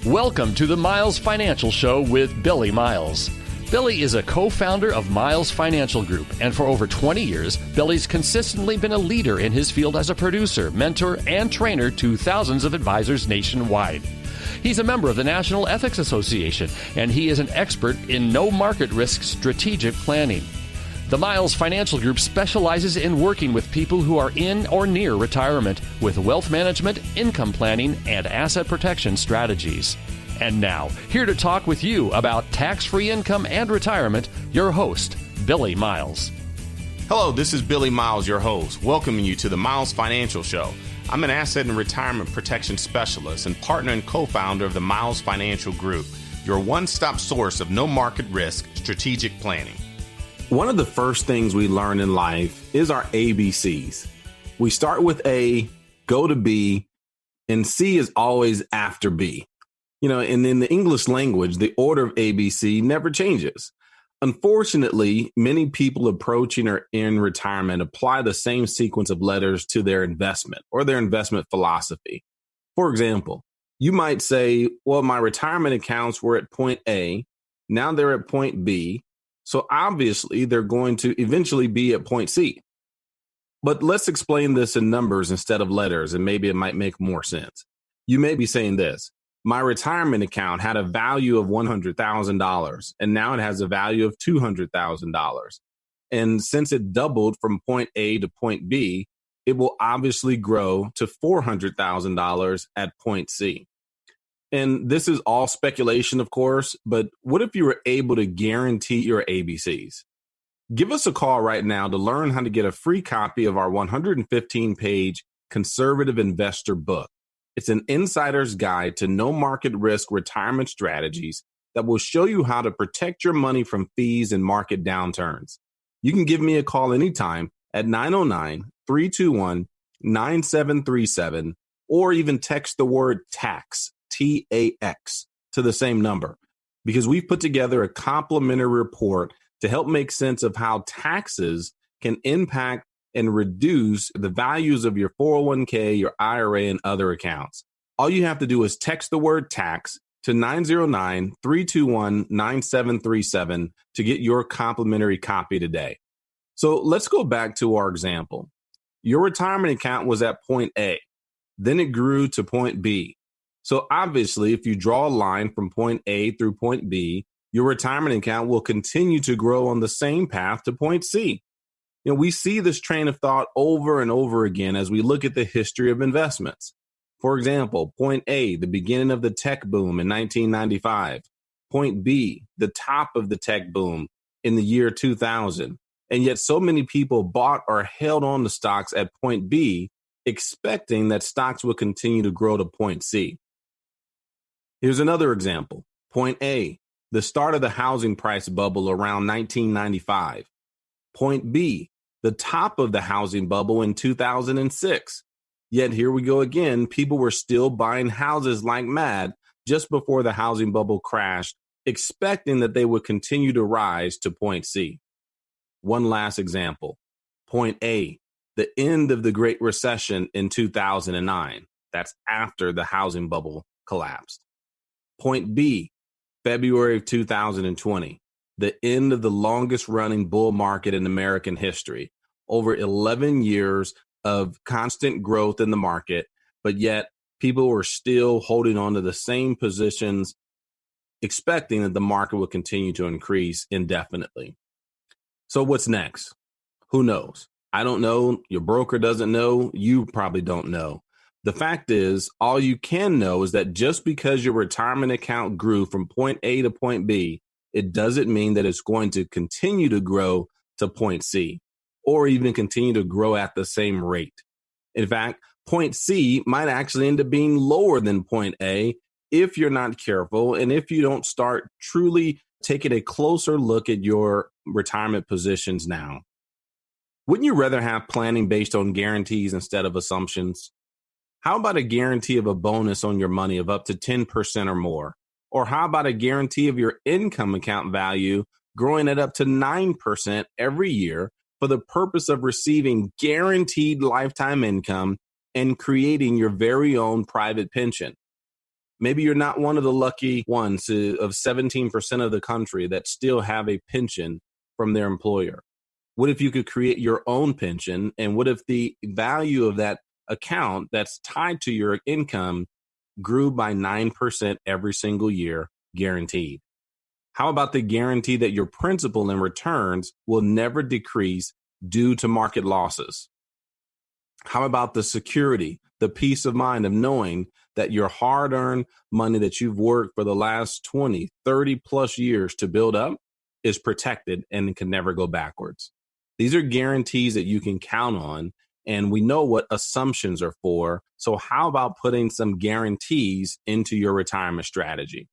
Welcome to the Miles Financial Show with Billie Miles. Billie is a co-founder of Miles Financial Group, and for over 20 years, Billie's consistently been a leader in his field as a producer, mentor, and trainer to thousands of advisors nationwide. He's a member of the National Ethics Association, and he is an expert in no-market risk strategic planning. The Miles Financial Group specializes in working with people who are in or near retirement with wealth management, income planning, and asset protection strategies. And now, here to talk with you about tax-free income and retirement, your host, Billie Miles. Hello, this is Billie Miles, your host, welcoming you to the Miles Financial Show. I'm an asset and retirement protection specialist and partner and co-founder of the Miles Financial Group, your one-stop source of no-market risk strategic planning. One of the first things we learn in life is our ABCs. We start with A, go to B, and C is always after B. And in the English language, the order of ABC never changes. Unfortunately, many people approaching or in retirement apply the same sequence of letters to their investment or their investment philosophy. For example, you might say, well, my retirement accounts were at point A, now they're at point B. So obviously, they're going to eventually be at point C. But let's explain this in numbers instead of letters, and maybe it might make more sense. You may be saying this: my retirement account had a value of $100,000, and now it has a value of $200,000. And since it doubled from point A to point B, it will obviously grow to $400,000 at point C. And this is all speculation, of course, but what if you were able to guarantee your ABCs? Give us a call right now to learn how to get a free copy of our 115-page Conservative Investor book. It's an insider's guide to no market risk retirement strategies that will show you how to protect your money from fees and market downturns. You can give me a call anytime at 909-321-9737 or even text the word TAX, TAX, to the same number, because we've put together a complimentary report to help make sense of how taxes can impact and reduce the values of your 401k, your IRA, and other accounts. All you have to do is text the word tax to 909-321-9737 to get your complimentary copy today. So let's go back to our example. Your retirement account was at point A, then it grew to point B. So obviously, if you draw a line from point A through point B, your retirement account will continue to grow on the same path to point C. We see this train of thought over and over again as we look at the history of investments. For example, point A, the beginning of the tech boom in 1995. Point B, the top of the tech boom in the year 2000. And yet so many people bought or held on to stocks at point B, expecting that stocks would continue to grow to point C. Here's another example. Point A, the start of the housing price bubble around 1995. Point B, the top of the housing bubble in 2006. Yet here we go again. People were still buying houses like mad just before the housing bubble crashed, expecting that they would continue to rise to point C. One last example. Point A, the end of the Great Recession in 2009. That's after the housing bubble collapsed. Point B, February of 2020, the end of the longest running bull market in American history. Over 11 years of constant growth in the market, but yet people were still holding on to the same positions, expecting that the market would continue to increase indefinitely. So what's next? Who knows? I don't know. Your broker doesn't know. You probably don't know. The fact is, all you can know is that just because your retirement account grew from point A to point B, it doesn't mean that it's going to continue to grow to point C or even continue to grow at the same rate. In fact, point C might actually end up being lower than point A if you're not careful and if you don't start truly taking a closer look at your retirement positions now. Wouldn't you rather have planning based on guarantees instead of assumptions? How about a guarantee of a bonus on your money of up to 10% or more? Or how about a guarantee of your income account value growing at up to 9% every year for the purpose of receiving guaranteed lifetime income and creating your very own private pension? Maybe you're not one of the lucky ones of 17% of the country that still have a pension from their employer. What if you could create your own pension? And what if the value of that account that's tied to your income grew by 9% every single year, guaranteed? How about the guarantee that your principal and returns will never decrease due to market losses? How about the security, the peace of mind of knowing that your hard-earned money that you've worked for the last 20, 30 plus years to build up is protected and can never go backwards? These are guarantees that you can count on, and we know what assumptions are for. So how about putting some guarantees into your retirement strategy?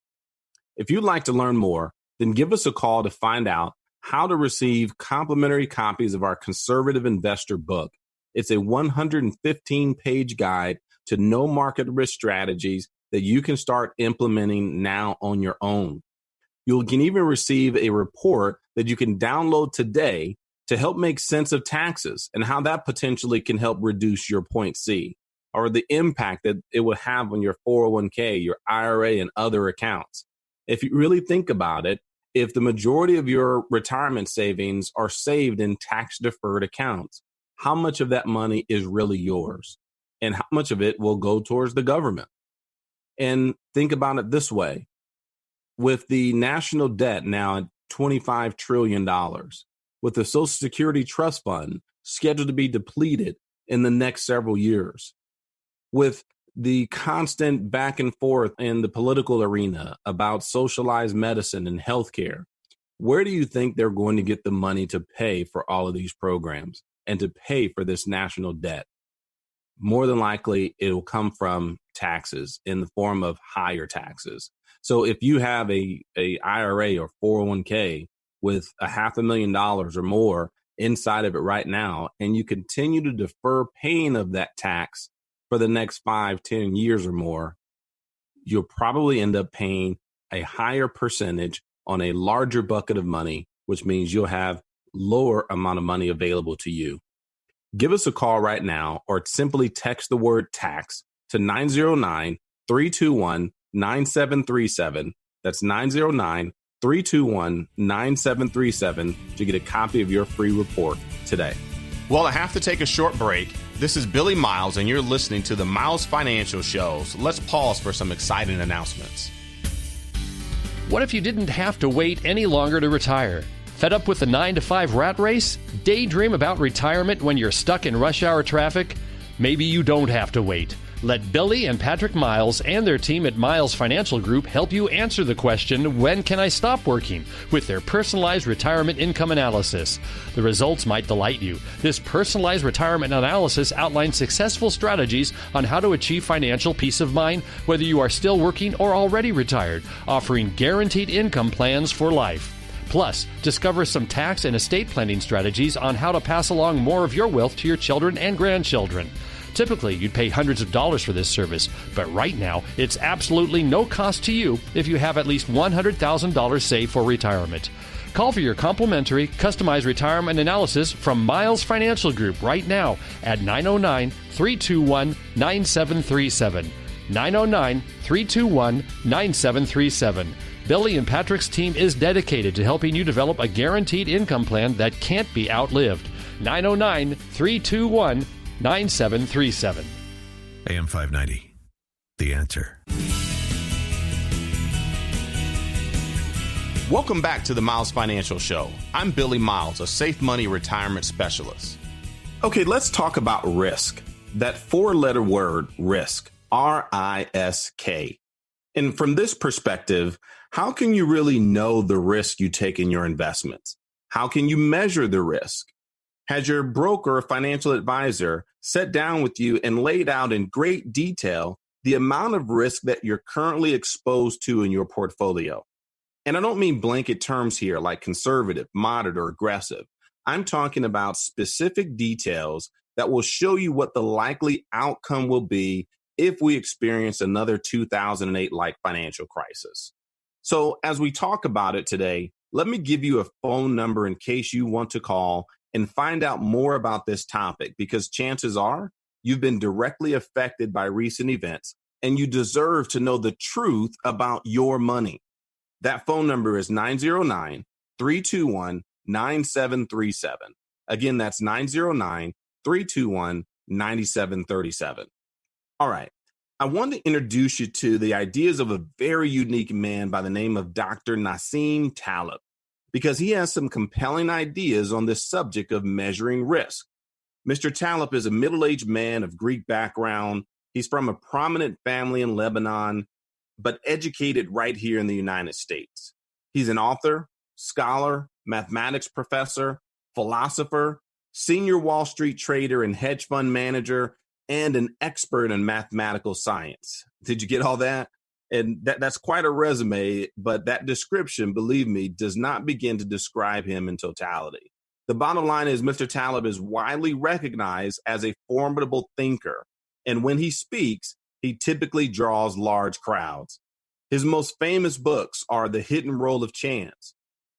If you'd like to learn more, then give us a call to find out how to receive complimentary copies of our Conservative Investor book. It's a 115-page guide to no market risk strategies that you can start implementing now on your own. You can even receive a report that you can download today to help make sense of taxes and how that potentially can help reduce your point C, or the impact that it would have on your 401k, your IRA, and other accounts. If you really think about it, if the majority of your retirement savings are saved in tax-deferred accounts, how much of that money is really yours? And how much of it will go towards the government? And think about it this way. With the national debt now at $25 trillion, with the Social Security Trust Fund scheduled to be depleted in the next several years, with the constant back and forth in the political arena about socialized medicine and healthcare, where do you think they're going to get the money to pay for all of these programs and to pay for this national debt? More than likely, it will come from taxes in the form of higher taxes. So if you have a IRA or 401k with $500,000 or more inside of it right now, and you continue to defer paying of that tax for the next 5-10 years or more, you'll probably end up paying a higher percentage on a larger bucket of money, which means you'll have lower amount of money available to you. Give us a call right now or simply text the word tax to 909-321-9737. That's 909-321-9737 to get a copy of your free report today. Well, I have to take a short break. This is Billy Miles, and you're listening to the Miles Financial Show. So let's pause for some exciting announcements. What if you didn't have to wait any longer to retire? Fed up with the 9-to-5 rat race? Daydream about retirement when you're stuck in rush hour traffic? Maybe you don't have to wait. Let Billie and Patrick Miles and their team at Miles Financial Group help you answer the question, when can I stop working? With their personalized retirement income analysis. The results might delight you. This personalized retirement analysis outlines successful strategies on how to achieve financial peace of mind, whether you are still working or already retired, offering guaranteed income plans for life. Plus, discover some tax and estate planning strategies on how to pass along more of your wealth to your children and grandchildren. Typically, you'd pay hundreds of dollars for this service, but right now, it's absolutely no cost to you if you have at least $100,000 saved for retirement. Call for your complimentary, customized retirement analysis from Miles Financial Group right now at 909-321-9737. 909-321-9737. Billie and Patrick's team is dedicated to helping you develop a guaranteed income plan that can't be outlived. 909-321-9737. AM 590, The Answer. Welcome back to the Miles Financial Show. I'm Billy Miles, a safe money retirement specialist. Okay, let's talk about risk. That four-letter word, risk, R-I-S-K. And from this perspective, how can you really know the risk you take in your investments? How can you measure the risk? Has your broker or financial advisor sat down with you and laid out in great detail the amount of risk that you're currently exposed to in your portfolio? And I don't mean blanket terms here like conservative, moderate, or aggressive. I'm talking about specific details that will show you what the likely outcome will be if we experience another 2008-like financial crisis. So as we talk about it today, let me give you a phone number in case you want to call and find out more about this topic, because chances are you've been directly affected by recent events and you deserve to know the truth about your money. That phone number is 909-321-9737. Again, that's 909-321-9737. All right. I want to introduce you to the ideas of a very unique man by the name of Dr. Nassim Taleb, because he has some compelling ideas on this subject of measuring risk. Mr. Taleb is a middle-aged man of Greek background. He's from a prominent family in Lebanon, but educated right here in the United States. He's an author, scholar, mathematics professor, philosopher, senior Wall Street trader and hedge fund manager, and an expert in mathematical science. Did you get all that? And that's quite a resume, but that description, believe me, does not begin to describe him in totality. The bottom line is Mr. Taleb is widely recognized as a formidable thinker, and when he speaks, he typically draws large crowds. His most famous books are The Hidden Role of Chance,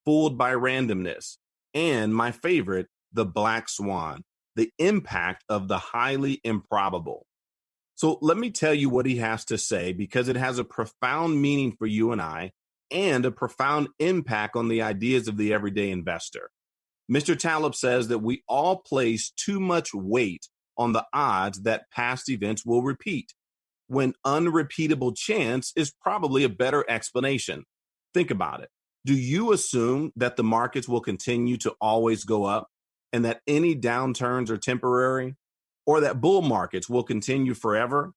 Fooled by Randomness, and my favorite, The Black Swan, The Impact of the Highly Improbable. So let me tell you what he has to say, because it has a profound meaning for you and I, and a profound impact on the ideas of the everyday investor. Mr. Taleb says that we all place too much weight on the odds that past events will repeat, when unrepeatable chance is probably a better explanation. Think about it. Do you assume that the markets will continue to always go up, and that any downturns are temporary, or that bull markets will continue forever?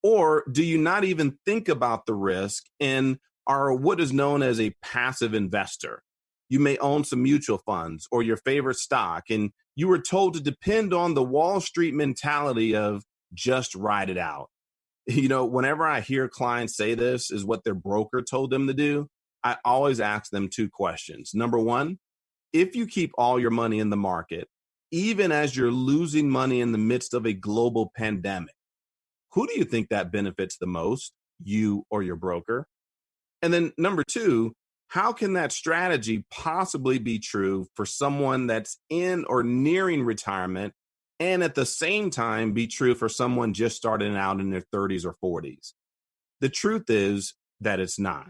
Or do you not even think about the risk and are what is known as a passive investor? You may own some mutual funds or your favorite stock, and you were told to depend on the Wall Street mentality of just ride it out. You know, whenever I hear clients say this is what their broker told them to do, I always ask them two questions. Number one, if you keep all your money in the market, even as you're losing money in the midst of a global pandemic, who do you think that benefits the most, you or your broker? And then number two, how can that strategy possibly be true for someone that's in or nearing retirement, and at the same time be true for someone just starting out in their 30s or 40s? The truth is that it's not.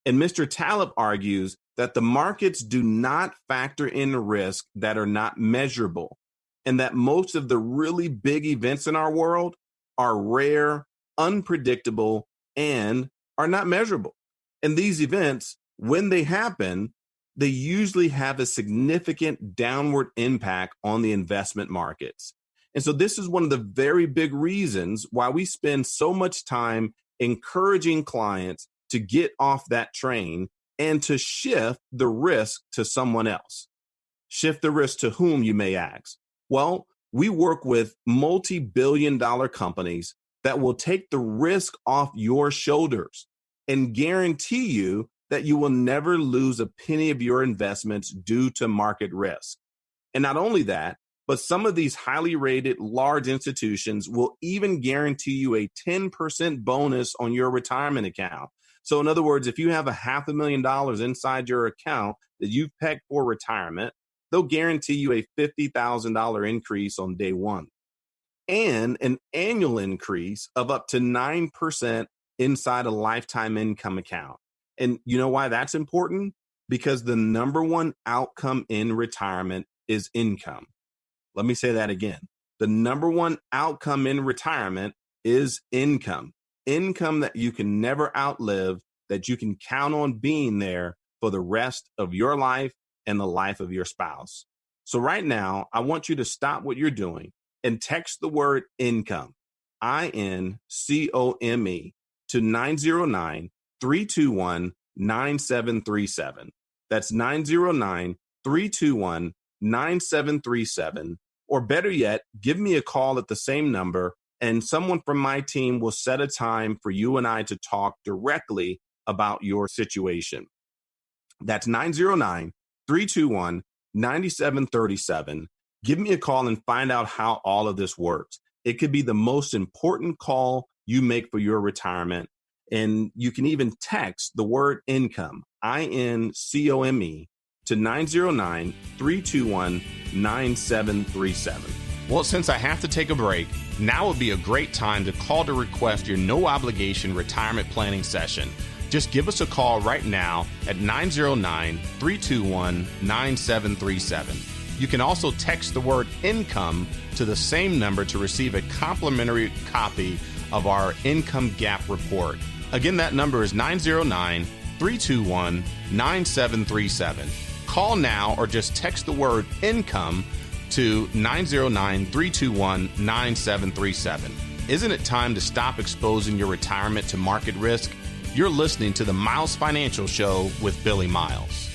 And Mr. Taleb argues that the markets do not factor in risk that are not measurable, and that most of the really big events in our world are rare, unpredictable, and are not measurable. And these events, when they happen, they usually have a significant downward impact on the investment markets. And so this is one of the very big reasons why we spend so much time encouraging clients to get off that train and to shift the risk to someone else. Shift the risk to whom, you may ask? Well, we work with multi-billion-dollar companies that will take the risk off your shoulders and guarantee you that you will never lose a penny of your investments due to market risk. And not only that, but some of these highly rated large institutions will even guarantee you a 10% bonus on your retirement account. So in other words, if you have $500,000 inside your account that you've pegged for retirement, they'll guarantee you a $50,000 increase on day one, and an annual increase of up to 9% inside a lifetime income account. And you know why that's important? Because the number one outcome in retirement is income. Let me say that again. The number one outcome in retirement is income. Income that you can never outlive, that you can count on being there for the rest of your life and the life of your spouse. So right now, I want you to stop what you're doing and text the word income, INCOME, to 909-321-9737. That's 909-321-9737. Or better yet, give me a call at the same number, and someone from my team will set a time for you and I to talk directly about your situation. That's 909-321-9737. Give me a call and find out how all of this works. It could be the most important call you make for your retirement. And you can even text the word income, INCOME, to 909-321-9737. Well, since I have to take a break, now would be a great time to call to request your no-obligation retirement planning session. Just give us a call right now at 909-321-9737. You can also text the word income to the same number to receive a complimentary copy of our income gap report. Again, that number is 909-321-9737. Call now or just text the word income to 909-321-9737. Isn't it time to stop exposing your retirement to market risk? You're listening to the Miles Financial Show with Billie Miles.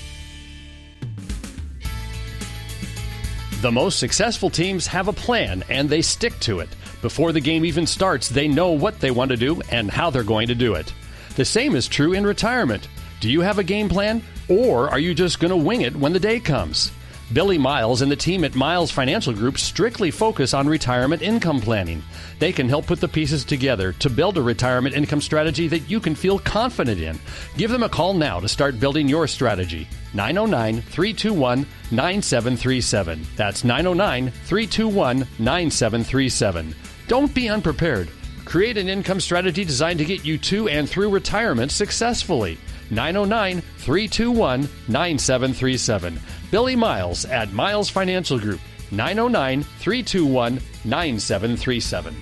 The most successful teams have a plan and they stick to it. Before the game even starts, they know what they want to do and how they're going to do it. The same is true in retirement. Do you have a game plan, or are you just going to wing it when the day comes? Billie Miles and the team at Miles Financial Group strictly focus on retirement income planning. They can help put the pieces together to build a retirement income strategy that you can feel confident in. Give them a call now to start building your strategy. 909-321-9737. That's 909-321-9737. Don't be unprepared. Create an income strategy designed to get you to and through retirement successfully. 909-321-9737. Billie Miles at Miles Financial Group. 909-321-9737.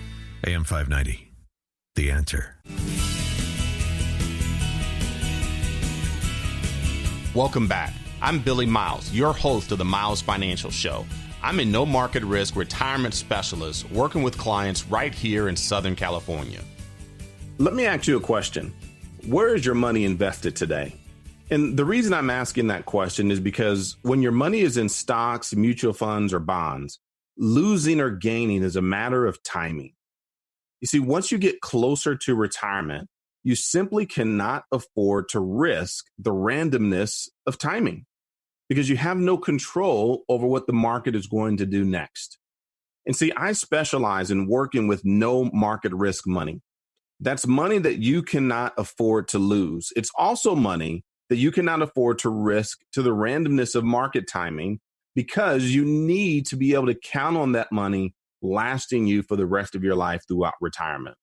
AM 590. The Answer. Welcome back. I'm Billie Miles, your host of the Miles Financial Show. I'm a no market risk retirement specialist working with clients right here in Southern California. Let me ask you a question. Where is your money invested today? And the reason I'm asking that question is because when your money is in stocks, mutual funds, or bonds, losing or gaining is a matter of timing. You see, once you get closer to retirement, you simply cannot afford to risk the randomness of timing because you have no control over what the market is going to do next. And see, I specialize in working with no market risk money. That's money that you cannot afford to lose. It's also money that you cannot afford to risk to the randomness of market timing because you need to be able to count on that money lasting you for the rest of your life throughout retirement.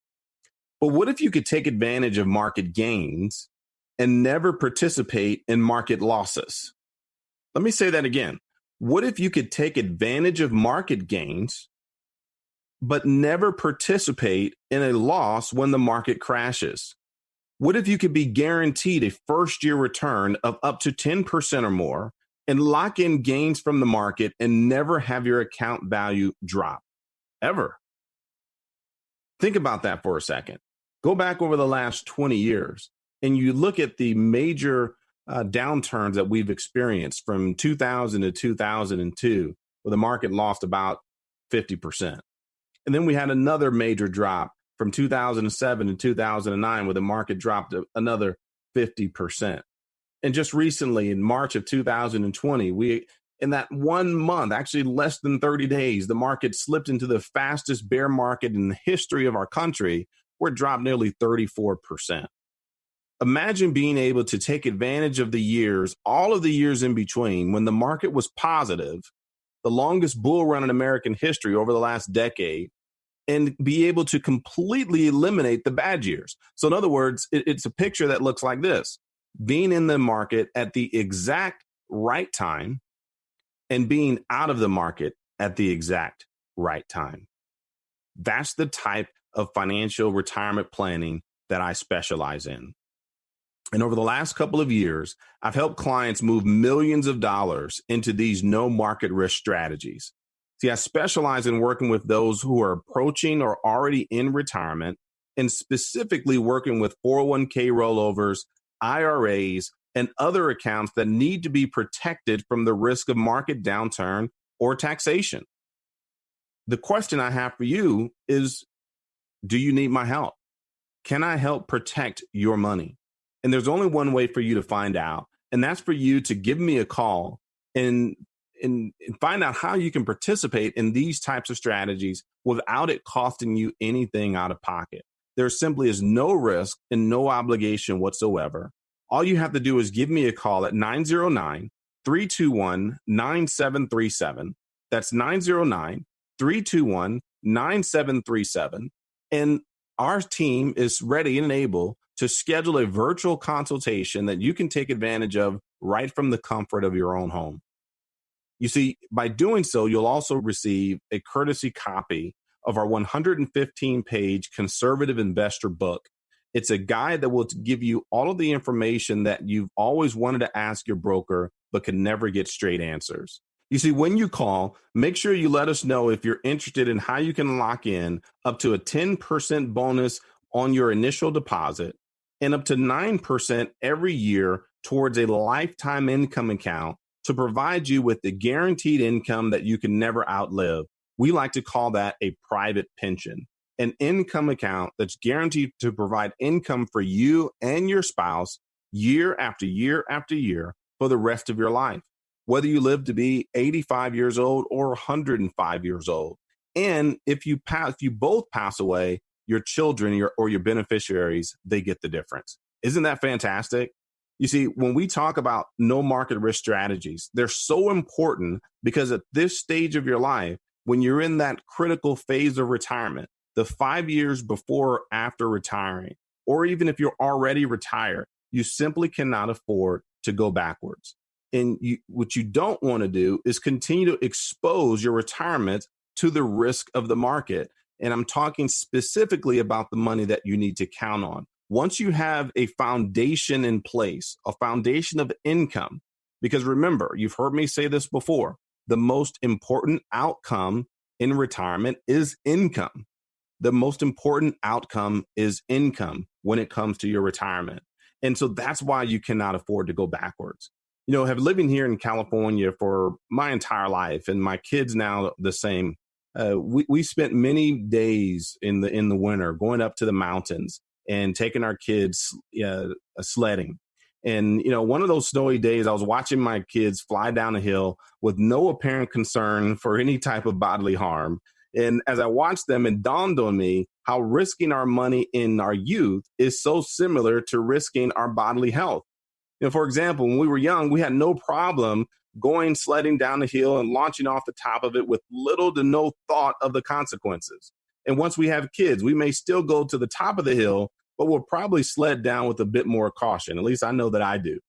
But what if you could take advantage of market gains and never participate in market losses? Let me say that again. What if you could take advantage of market gains but never participate in a loss when the market crashes? What if you could be guaranteed a first-year return of up to 10% or more and lock in gains from the market and never have your account value drop? Ever. Think about that for a second. Go back over the last 20 years and you look at the major downturns that we've experienced from 2000 to 2002, where the market lost about 50%. And then we had another major drop from 2007 to 2009, where the market dropped another 50%. And just recently, in March of 2020, in that 1 month, actually less than 30 days, the market slipped into the fastest bear market in the history of our country, where it dropped nearly 34%. Imagine being able to take advantage of the years, all of the years in between, when the market was positive, the longest bull run in American history over the last decade, and be able to completely eliminate the bad years. So in other words, it's a picture that looks like this: being in the market at the exact right time and being out of the market at the exact right time. That's the type of financial retirement planning that I specialize in. And over the last couple of years, I've helped clients move millions of dollars into these no market risk strategies. See, I specialize in working with those who are approaching or already in retirement, and specifically working with 401k rollovers, IRAs, and other accounts that need to be protected from the risk of market downturn or taxation. The question I have for you is, do you need my help? Can I help protect your money? And there's only one way for you to find out, and that's for you to give me a call and find out how you can participate in these types of strategies without it costing you anything out of pocket. There simply is no risk and no obligation whatsoever. All you have to do is give me a call at 909-321-9737. That's 321-9737. And our team is ready and able to schedule a virtual consultation that you can take advantage of right from the comfort of your own home. You see, by doing so, you'll also receive a courtesy copy of our 115-page Conservative Investor book. It's a guide that will give you all of the information that you've always wanted to ask your broker, but can never get straight answers. You see, when you call, make sure you let us know if you're interested in how you can lock in up to a 10% bonus on your initial deposit and up to 9% every year towards a lifetime income account to provide you with the guaranteed income that you can never outlive. We like to call that a private pension, an income account that's guaranteed to provide income for you and your spouse year after year after year for the rest of your life, whether you live to be 85 years old or 105 years old. And if you both pass away, your children or your beneficiaries, they get the difference. Isn't that fantastic? You see, when we talk about no market risk strategies, they're so important because at this stage of your life, when you're in that critical phase of retirement, the 5 years before or after retiring, or even if you're already retired, you simply cannot afford to go backwards. And what you don't want to do is continue to expose your retirement to the risk of the market. And I'm talking specifically about the money that you need to count on. Once you have a foundation in place, a foundation of income, because remember, you've heard me say this before, the most important outcome in retirement is income. The most important outcome is income when it comes to your retirement. And so that's why you cannot afford to go backwards. You know, have living here in California for my entire life, and my kids now the same. We spent many days in the winter going up to the mountains and taking our kids sledding. And, you know, one of those snowy days, I was watching my kids fly down a hill with no apparent concern for any type of bodily harm. And as I watched them, it dawned on me how risking our money in our youth is so similar to risking our bodily health. You know, for example, when we were young, we had no problem going sledding down the hill and launching off the top of it with little to no thought of the consequences. And once we have kids, we may still go to the top of the hill, but we'll probably sled down with a bit more caution. At least I know that I do.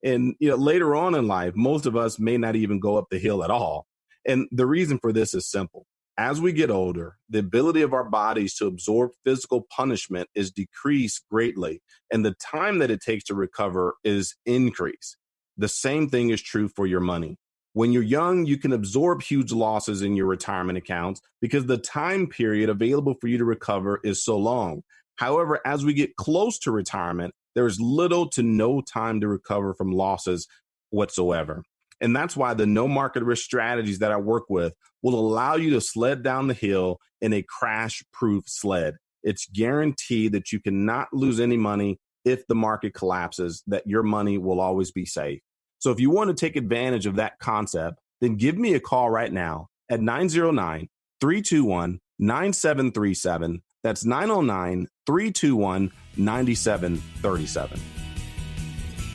And, you know, later on in life, most of us may not even go up the hill at all. And the reason for this is simple. As we get older, the ability of our bodies to absorb physical punishment is decreased greatly, and the time that it takes to recover is increased. The same thing is true for your money. When you're young, you can absorb huge losses in your retirement accounts because the time period available for you to recover is so long. However, as we get close to retirement, there's little to no time to recover from losses whatsoever. And that's why the no market risk strategies that I work with will allow you to sled down the hill in a crash-proof sled. It's guaranteed that you cannot lose any money if the market collapses, that your money will always be safe. So if you want to take advantage of that concept, then give me a call right now at 909-321-9737. That's 909-321-9737.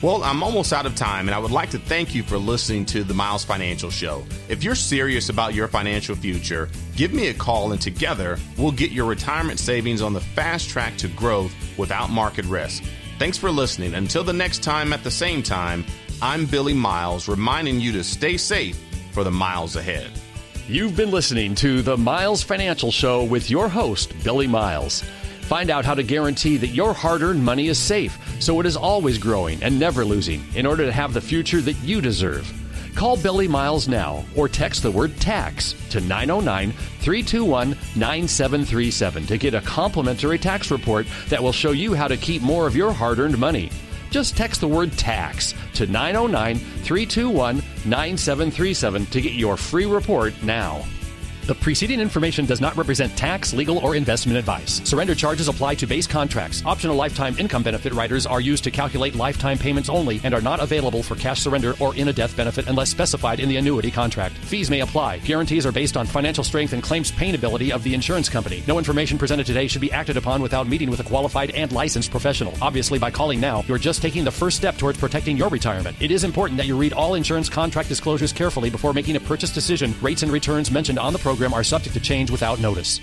Well, I'm almost out of time, and I would like to thank you for listening to the Miles Financial Show. If you're serious about your financial future, give me a call, and together we'll get your retirement savings on the fast track to growth without market risk. Thanks for listening. Until the next time at the same time, I'm Billy Miles, reminding you to stay safe for the miles ahead. You've been listening to the Miles Financial Show with your host, Billy Miles. Find out how to guarantee that your hard-earned money is safe, so it is always growing and never losing, in order to have the future that you deserve. Call Billy Miles now or text the word TAX to 909-321-9737 to get a complimentary tax report that will show you how to keep more of your hard-earned money. Just text the word TAX to 909-321-9737 to get your free report now. The preceding information does not represent tax, legal, or investment advice. Surrender charges apply to base contracts. Optional lifetime income benefit riders are used to calculate lifetime payments only and are not available for cash surrender or in a death benefit unless specified in the annuity contract. Fees may apply. Guarantees are based on financial strength and claims paying ability of the insurance company. No information presented today should be acted upon without meeting with a qualified and licensed professional. Obviously, by calling now, you're just taking the first step towards protecting your retirement. It is important that you read all insurance contract disclosures carefully before making a purchase decision. Rates and returns mentioned on the program program are subject to change without notice.